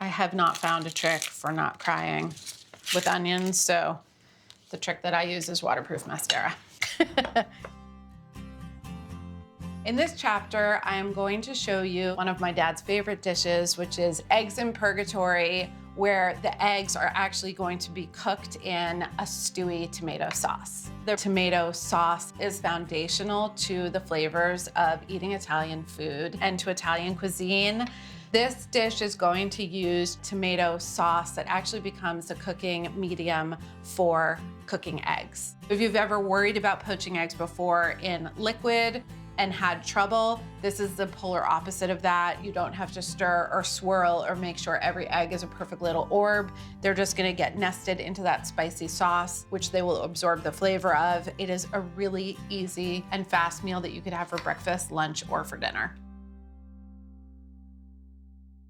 I have not found a trick for not crying with onions, so the trick that I use is waterproof mascara. In this chapter, I am going to show you one of my dad's favorite dishes, which is eggs in purgatory, where the eggs are actually going to be cooked in a stewy tomato sauce. The tomato sauce is foundational to the flavors of eating Italian food and to Italian cuisine. This dish is going to use tomato sauce that actually becomes a cooking medium for cooking eggs. If you've ever worried about poaching eggs before in liquid and had trouble, this is the polar opposite of that. You don't have to stir or swirl or make sure every egg is a perfect little orb. They're just gonna get nested into that spicy sauce, which they will absorb the flavor of. It is a really easy and fast meal that you could have for breakfast, lunch, or for dinner.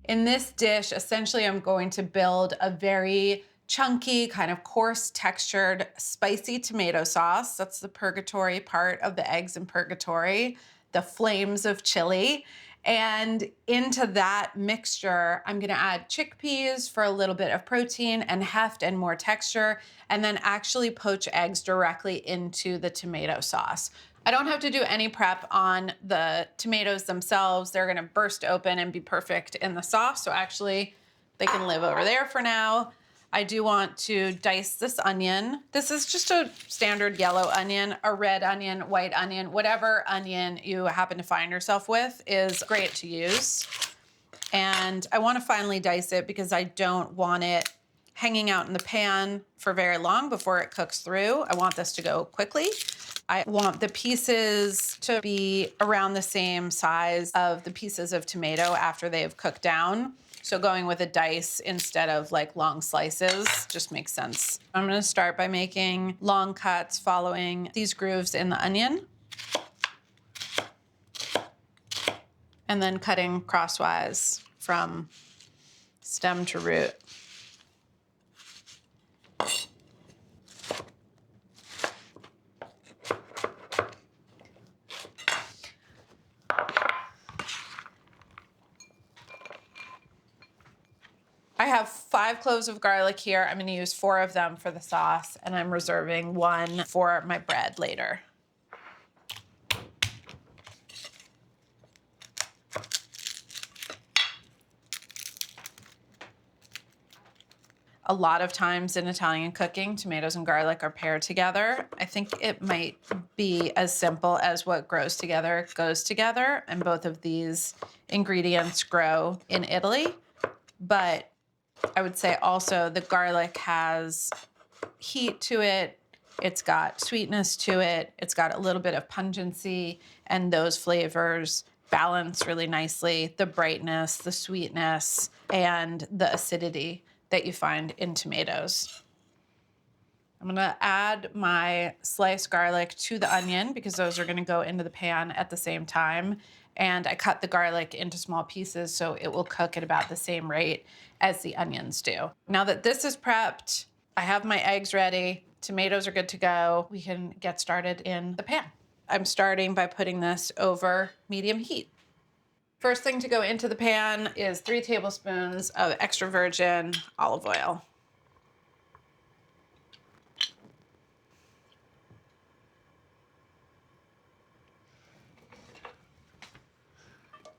In this dish, essentially, I'm going to build a very chunky, kind of coarse textured, spicy tomato sauce. That's the purgatory part of the eggs in purgatory, the flames of chili. And into that mixture, I'm gonna add chickpeas for a little bit of protein and heft and more texture, and then actually poach eggs directly into the tomato sauce. I don't have to do any prep on the tomatoes themselves. They're gonna burst open and be perfect in the sauce. So actually, they can live over there for now. I do want to dice this onion. This is just a standard yellow onion, a red onion, white onion, whatever onion you happen to find yourself with is great to use. And I want to finely dice it because I don't want it hanging out in the pan for very long before it cooks through. I want this to go quickly. I want the pieces to be around the same size of the pieces of tomato after they have cooked down. So going with a dice instead of like long slices just makes sense. I'm gonna start by making long cuts following these grooves in the onion. And then cutting crosswise from stem to root. I have 5 cloves of garlic here. I'm gonna use 4 of them for the sauce, and I'm reserving 1 for my bread later. A lot of times in Italian cooking, tomatoes and garlic are paired together. I think it might be as simple as what grows together goes together, and both of these ingredients grow in Italy. But I would say also the garlic has heat to it, it's got sweetness to it, it's got a little bit of pungency, and those flavors balance really nicely the brightness, the sweetness, and the acidity that you find in tomatoes. I'm gonna add my sliced garlic to the onion because those are gonna go into the pan at the same time. And I cut the garlic into small pieces so it will cook at about the same rate as the onions do. Now that this is prepped, I have my eggs ready, tomatoes are good to go. We can get started in the pan. I'm starting by putting this over medium heat. First thing to go into the pan is 3 tablespoons of extra virgin olive oil.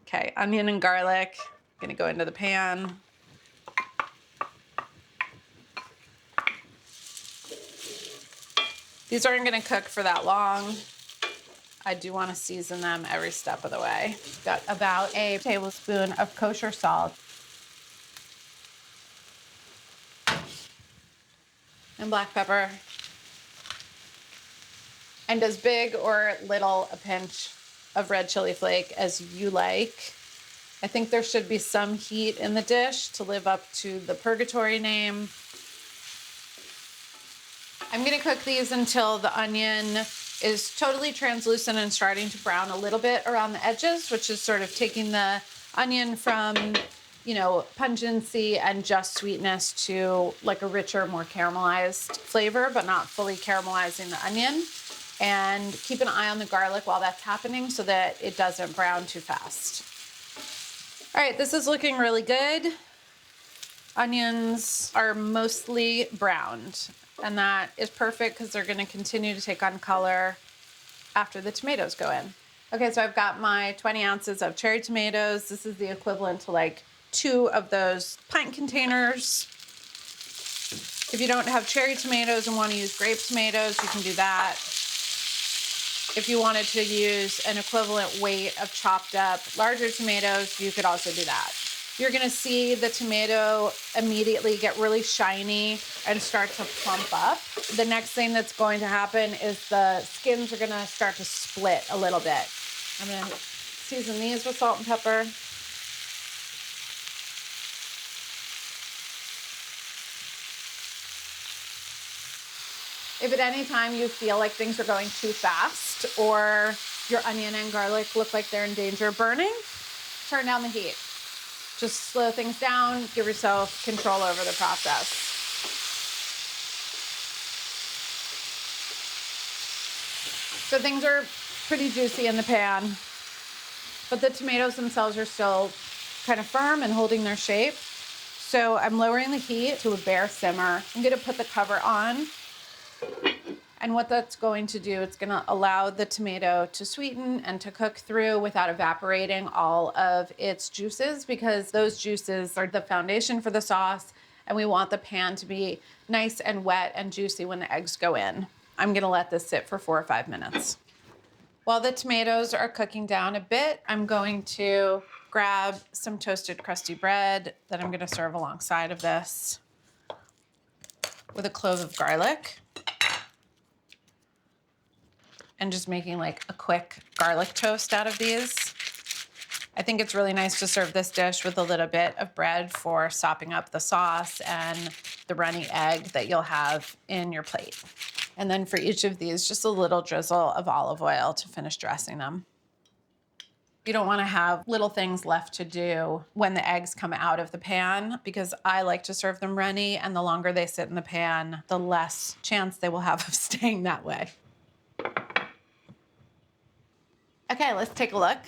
Okay, onion and garlic, gonna go into the pan. These aren't gonna cook for that long. I do wanna season them every step of the way. Got about a tablespoon of kosher salt. And black pepper. And as big or little a pinch of red chili flake as you like. I think there should be some heat in the dish to live up to the purgatory name. I'm gonna cook these until the onion is totally translucent and starting to brown a little bit around the edges, which is sort of taking the onion from, you know, pungency and just sweetness to like a richer, more caramelized flavor, but not fully caramelizing the onion. And keep an eye on the garlic while that's happening so that it doesn't brown too fast. All right, this is looking really good. Onions are mostly browned, and that is perfect because they're gonna continue to take on color after the tomatoes go in. Okay, so I've got my 20 ounces of cherry tomatoes. This is the equivalent to like 2 of those pint containers. If you don't have cherry tomatoes and want to use grape tomatoes, you can do that. If you wanted to use an equivalent weight of chopped up larger tomatoes, you could also do that. You're gonna see the tomato immediately get really shiny and start to plump up. The next thing that's going to happen is the skins are gonna start to split a little bit. I'm gonna season these with salt and pepper. If at any time you feel like things are going too fast or your onion and garlic look like they're in danger of burning, turn down the heat. Just slow things down, give yourself control over the process. So things are pretty juicy in the pan, but the tomatoes themselves are still kind of firm and holding their shape. So I'm lowering the heat to a bare simmer. I'm gonna put the cover on. And what that's going to do, it's gonna allow the tomato to sweeten and to cook through without evaporating all of its juices, because those juices are the foundation for the sauce, and we want the pan to be nice and wet and juicy when the eggs go in. I'm gonna let this sit for 4 or 5 minutes. While the tomatoes are cooking down a bit, I'm going to grab some toasted crusty bread that I'm gonna serve alongside of this with a clove of garlic. And just making like a quick garlic toast out of these. I think it's really nice to serve this dish with a little bit of bread for sopping up the sauce and the runny egg that you'll have in your plate. And then for each of these, just a little drizzle of olive oil to finish dressing them. You don't want to have little things left to do when the eggs come out of the pan, because I like to serve them runny, and the longer they sit in the pan, the less chance they will have of staying that way. Okay, let's take a look.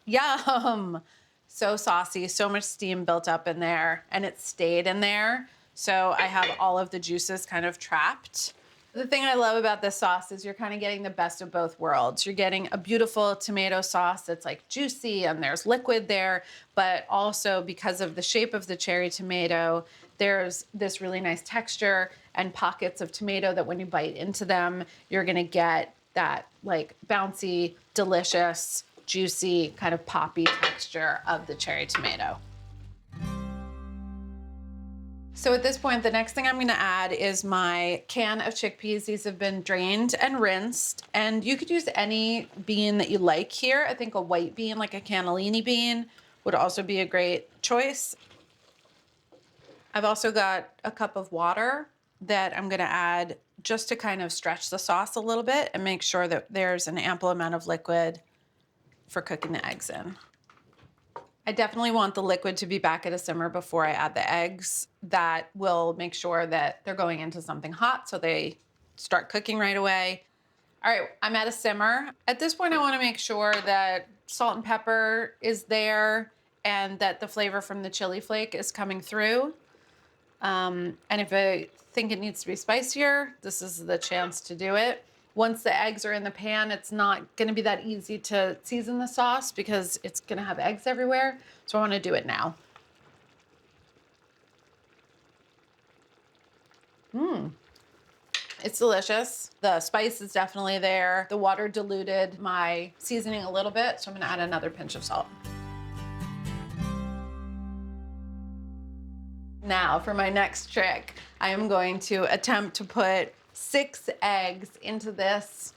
Yum! So saucy, so much steam built up in there, and it stayed in there. So I have all of the juices kind of trapped. The thing I love about this sauce is you're kind of getting the best of both worlds. You're getting a beautiful tomato sauce that's like juicy and there's liquid there, but also because of the shape of the cherry tomato, there's this really nice texture and pockets of tomato that when you bite into them, you're gonna get that like bouncy, delicious, juicy, kind of poppy texture of the cherry tomato. So at this point, the next thing I'm gonna add is my can of chickpeas. These have been drained and rinsed, and you could use any bean that you like here. I think a white bean, like a cannellini bean, would also be a great choice. I've also got a cup of water that I'm gonna add just to kind of stretch the sauce a little bit and make sure that there's an ample amount of liquid for cooking the eggs in. I definitely want the liquid to be back at a simmer before I add the eggs. That will make sure that they're going into something hot so they start cooking right away. All right, I'm at a simmer. At this point, I wanna make sure that salt and pepper is there and that the flavor from the chili flake is coming through. And if I think it needs to be spicier, this is the chance to do it. Once the eggs are in the pan, it's not gonna be that easy to season the sauce because it's gonna have eggs everywhere. So I wanna do it now. It's delicious. The spice is definitely there. The water diluted my seasoning a little bit, so I'm gonna add another pinch of salt. Now for my next trick, I am going to attempt to put 6 eggs into this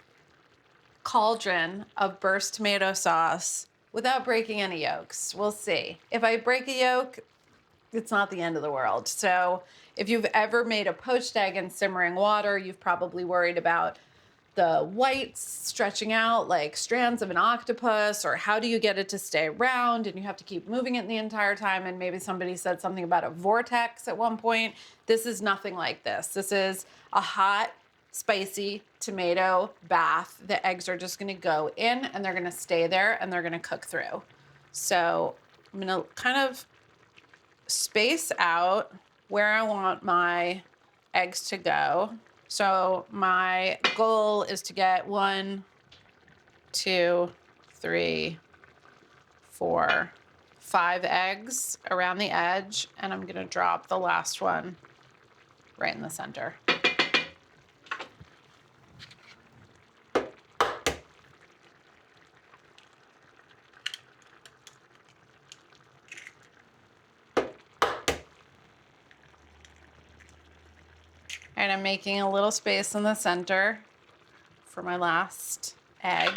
cauldron of burst tomato sauce without breaking any yolks. We'll see. If I break a yolk, it's not the end of the world. So if you've ever made a poached egg in simmering water, you've probably worried about the whites stretching out like strands of an octopus, or how do you get it to stay round and you have to keep moving it the entire time, and maybe somebody said something about a vortex at one point. This is nothing like this. This is a hot, spicy tomato bath. The eggs are just gonna go in and they're gonna stay there and they're gonna cook through. So I'm gonna kind of space out where I want my eggs to go. So my goal is to get 1, 2, 3, 4, 5 eggs around the edge, and I'm gonna drop the last one right in the center. And I'm making a little space in the center for my last egg.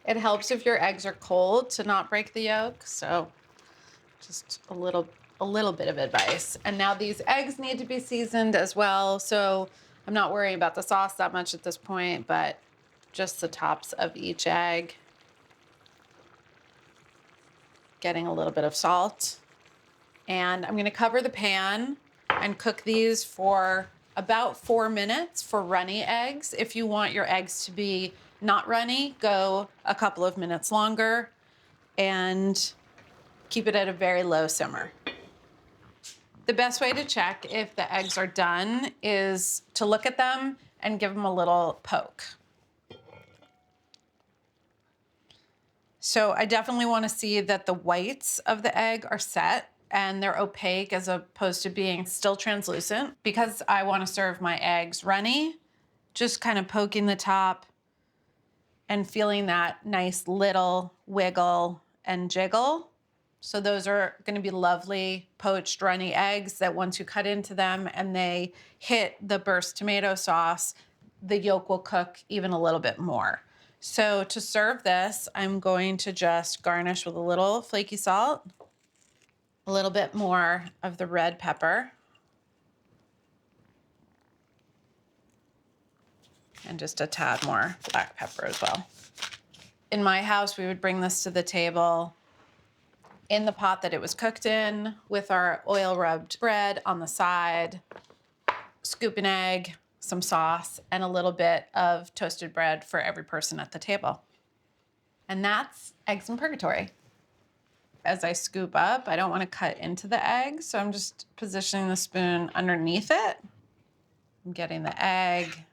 It helps if your eggs are cold to not break the yolk, so just a little bit of advice. And now these eggs need to be seasoned as well, so I'm not worrying about the sauce that much at this point, but just the tops of each egg. Getting a little bit of salt. And I'm gonna cover the pan and cook these for about 4 minutes for runny eggs. If you want your eggs to be not runny, go a couple of minutes longer and keep it at a very low simmer. The best way to check if the eggs are done is to look at them and give them a little poke. So I definitely want to see that the whites of the egg are set and they're opaque as opposed to being still translucent. Because I want to serve my eggs runny, just kind of poking the top and feeling that nice little wiggle and jiggle. So those are going to be lovely poached runny eggs that once you cut into them and they hit the burst tomato sauce, the yolk will cook even a little bit more. So to serve this, I'm going to just garnish with a little flaky salt, a little bit more of the red pepper, and just a tad more black pepper as well. In my house, we would bring this to the table in the pot that it was cooked in with our oil rubbed bread on the side, scoop an egg, some sauce, and a little bit of toasted bread for every person at the table. And that's eggs in purgatory. As I scoop up, I don't want to cut into the egg, so I'm just positioning the spoon underneath it. I'm getting the egg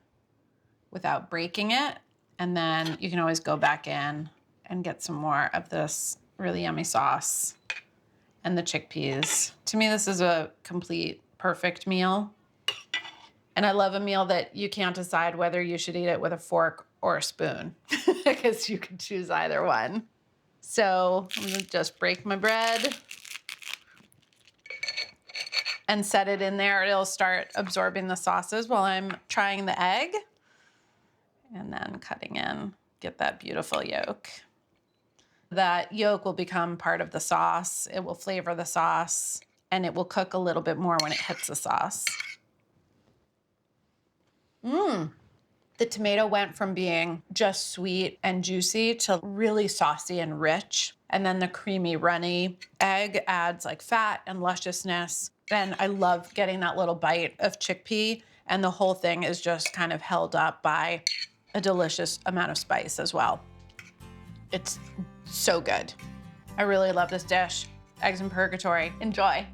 without breaking it, and then you can always go back in and get some more of this really yummy sauce and the chickpeas. To me, this is a complete, perfect meal. And I love a meal that you can't decide whether you should eat it with a fork or a spoon, because you can choose either one. So I'm gonna just break my bread and set it in there. It'll start absorbing the sauces while I'm trying the egg. And then cutting in, get that beautiful yolk. That yolk will become part of the sauce. It will flavor the sauce, and it will cook a little bit more when it hits the sauce. The tomato went from being just sweet and juicy to really saucy and rich. And then the creamy runny egg adds like fat and lusciousness. And I love getting that little bite of chickpea. And the whole thing is just kind of held up by a delicious amount of spice as well. It's so good. I really love this dish. Eggs in purgatory. Enjoy.